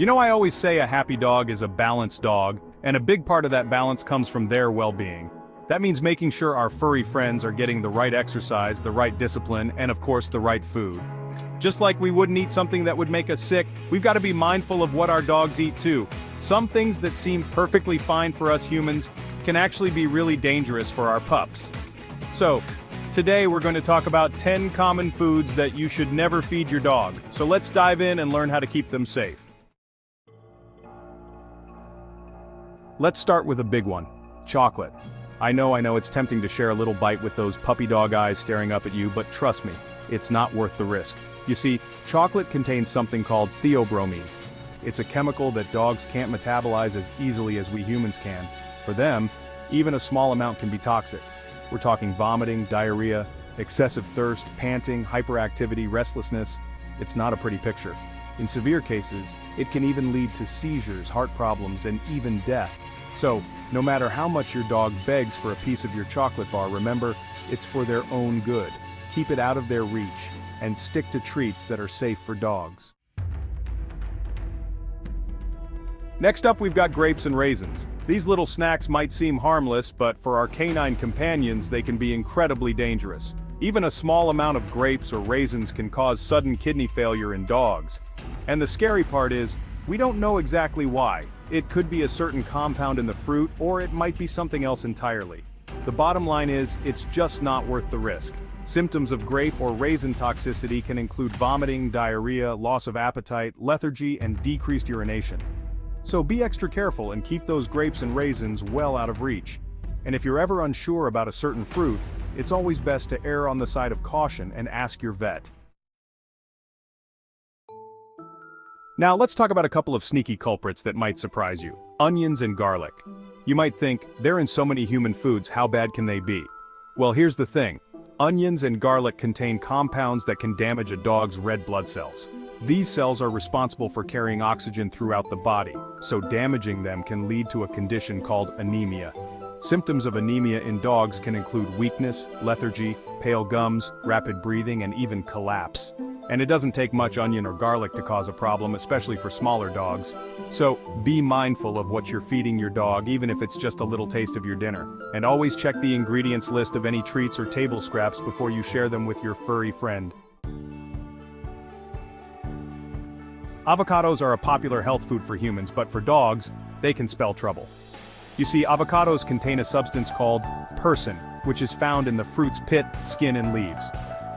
You know, I always say a happy dog is a balanced dog, and a big part of that balance comes from their well-being. That means making sure our furry friends are getting the right exercise, the right discipline, and of course the right food. Just like we wouldn't eat something that would make us sick, we've got to be mindful of what our dogs eat too. Some things that seem perfectly fine for us humans can actually be really dangerous for our pups. So, today we're going to talk about 10 common foods that you should never feed your dog. So let's dive in and learn how to keep them safe. Let's start with a big one, chocolate. I know it's tempting to share a little bite with those puppy dog eyes staring up at you, but trust me, it's not worth the risk. You see, chocolate contains something called theobromine. It's a chemical that dogs can't metabolize as easily as we humans can. For them, even a small amount can be toxic. We're talking vomiting, diarrhea, excessive thirst, panting, hyperactivity, restlessness. It's not a pretty picture. In severe cases, it can even lead to seizures, heart problems, and even death. So, no matter how much your dog begs for a piece of your chocolate bar, remember, it's for their own good. Keep it out of their reach, and stick to treats that are safe for dogs. Next up, we've got grapes and raisins. These little snacks might seem harmless, but for our canine companions, they can be incredibly dangerous. Even a small amount of grapes or raisins can cause sudden kidney failure in dogs. And the scary part is, we don't know exactly why. It could be a certain compound in the fruit, or it might be something else entirely. The bottom line is, it's just not worth the risk. Symptoms of grape or raisin toxicity can include vomiting, diarrhea, loss of appetite, lethargy, and decreased urination. So be extra careful and keep those grapes and raisins well out of reach. And if you're ever unsure about a certain fruit, it's always best to err on the side of caution and ask your vet. Now let's talk about a couple of sneaky culprits that might surprise you. Onions and garlic. You might think, they're in so many human foods, how bad can they be? Well, here's the thing. Onions and garlic contain compounds that can damage a dog's red blood cells. These cells are responsible for carrying oxygen throughout the body, so damaging them can lead to a condition called anemia. Symptoms of anemia in dogs can include weakness, lethargy, pale gums, rapid breathing, and even collapse. And it doesn't take much onion or garlic to cause a problem, especially for smaller dogs. So, be mindful of what you're feeding your dog, even if it's just a little taste of your dinner. And always check the ingredients list of any treats or table scraps before you share them with your furry friend. Avocados are a popular health food for humans, but for dogs, they can spell trouble. You see, avocados contain a substance called persin, which is found in the fruit's pit, skin, and leaves.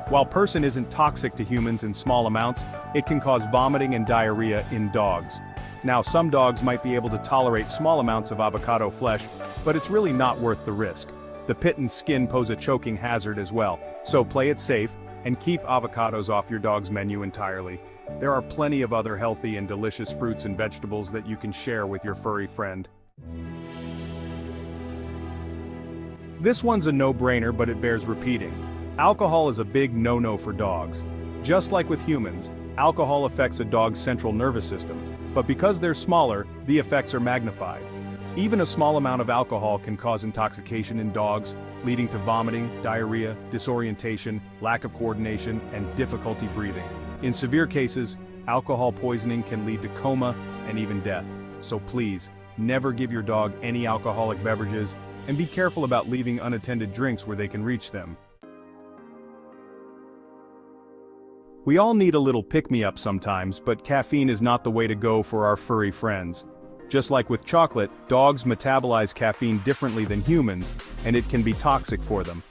While persin isn't toxic to humans in small amounts, it can cause vomiting and diarrhea in dogs. Now, some dogs might be able to tolerate small amounts of avocado flesh, but it's really not worth the risk. The pit and skin pose a choking hazard as well, so play it safe and keep avocados off your dog's menu entirely. There are plenty of other healthy and delicious fruits and vegetables that you can share with your furry friend. This one's a no-brainer, but it bears repeating. Alcohol is a big no-no for dogs. Just like with humans, alcohol affects a dog's central nervous system, but because they're smaller, the effects are magnified. Even a small amount of alcohol can cause intoxication in dogs, leading to vomiting, diarrhea, disorientation, lack of coordination, and difficulty breathing. In severe cases, alcohol poisoning can lead to coma and even death. So please, never give your dog any alcoholic beverages, and be careful about leaving unattended drinks where they can reach them. We all need a little pick-me-up sometimes, but caffeine is not the way to go for our furry friends. Just like with chocolate, dogs metabolize caffeine differently than humans, and it can be toxic for them.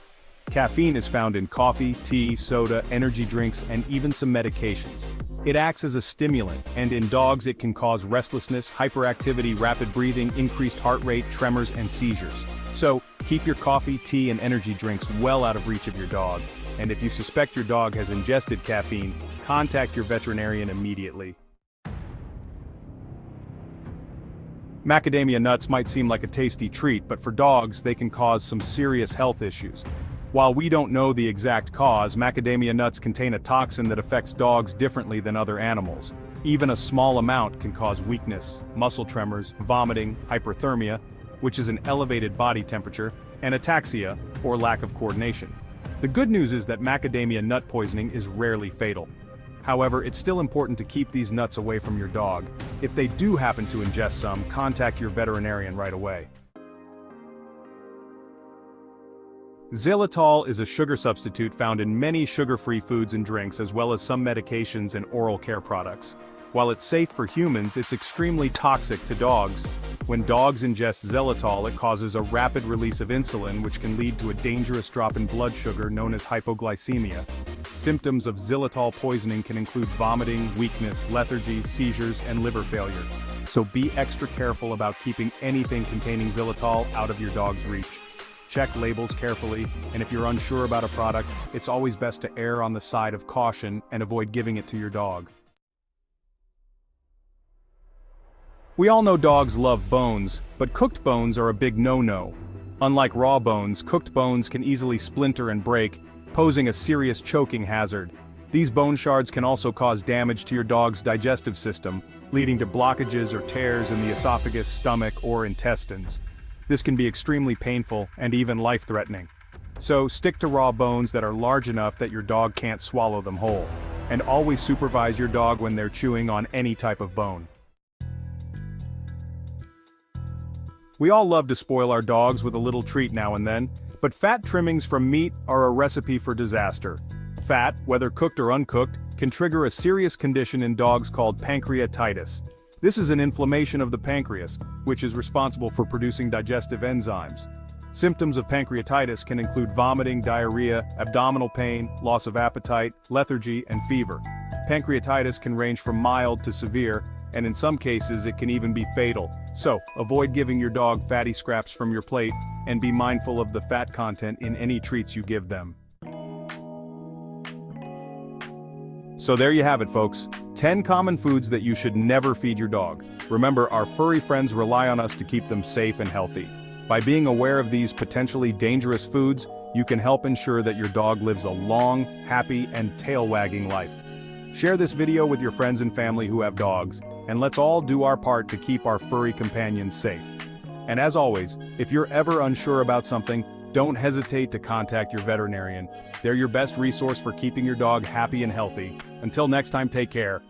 Caffeine is found in coffee, tea, soda, energy drinks, and even some medications. It acts as a stimulant, and in dogs it can cause restlessness, hyperactivity, rapid breathing, increased heart rate, tremors, and seizures. So, keep your coffee, tea, and energy drinks well out of reach of your dog. And if you suspect your dog has ingested caffeine, contact your veterinarian immediately. Macadamia nuts might seem like a tasty treat, but for dogs, they can cause some serious health issues. While we don't know the exact cause, macadamia nuts contain a toxin that affects dogs differently than other animals. Even a small amount can cause weakness, muscle tremors, vomiting, hyperthermia, which is an elevated body temperature, and ataxia, or lack of coordination. The good news is that macadamia nut poisoning is rarely fatal. However, it's still important to keep these nuts away from your dog. If they do happen to ingest some, contact your veterinarian right away. Xylitol is a sugar substitute found in many sugar-free foods and drinks as well as some medications and oral care products. While it's safe for humans, it's extremely toxic to dogs. When dogs ingest xylitol, it causes a rapid release of insulin, which can lead to a dangerous drop in blood sugar known as hypoglycemia. Symptoms of xylitol poisoning can include vomiting, weakness, lethargy, seizures, and liver failure. So be extra careful about keeping anything containing xylitol out of your dog's reach. Check labels carefully, and if you're unsure about a product, it's always best to err on the side of caution and avoid giving it to your dog. We all know dogs love bones, but cooked bones are a big no-no. Unlike raw bones, cooked bones can easily splinter and break, posing a serious choking hazard. These bone shards can also cause damage to your dog's digestive system, leading to blockages or tears in the esophagus, stomach, or intestines. This can be extremely painful and even life-threatening. So stick to raw bones that are large enough that your dog can't swallow them whole. And always supervise your dog when they're chewing on any type of bone. We all love to spoil our dogs with a little treat now and then, but fat trimmings from meat are a recipe for disaster. Fat, whether cooked or uncooked, can trigger a serious condition in dogs called pancreatitis. This is an inflammation of the pancreas, which is responsible for producing digestive enzymes. Symptoms of pancreatitis can include vomiting, diarrhea, abdominal pain, loss of appetite, lethargy, and fever. Pancreatitis can range from mild to severe, and in some cases it can even be fatal. So, avoid giving your dog fatty scraps from your plate, and be mindful of the fat content in any treats you give them. So there you have it, folks. 10 common foods that you should never feed your dog. Remember, our furry friends rely on us to keep them safe and healthy. By being aware of these potentially dangerous foods, you can help ensure that your dog lives a long, happy, and tail-wagging life. Share this video with your friends and family who have dogs, and let's all do our part to keep our furry companions safe. And as always, if you're ever unsure about something, don't hesitate to contact your veterinarian. They're your best resource for keeping your dog happy and healthy. Until next time, take care.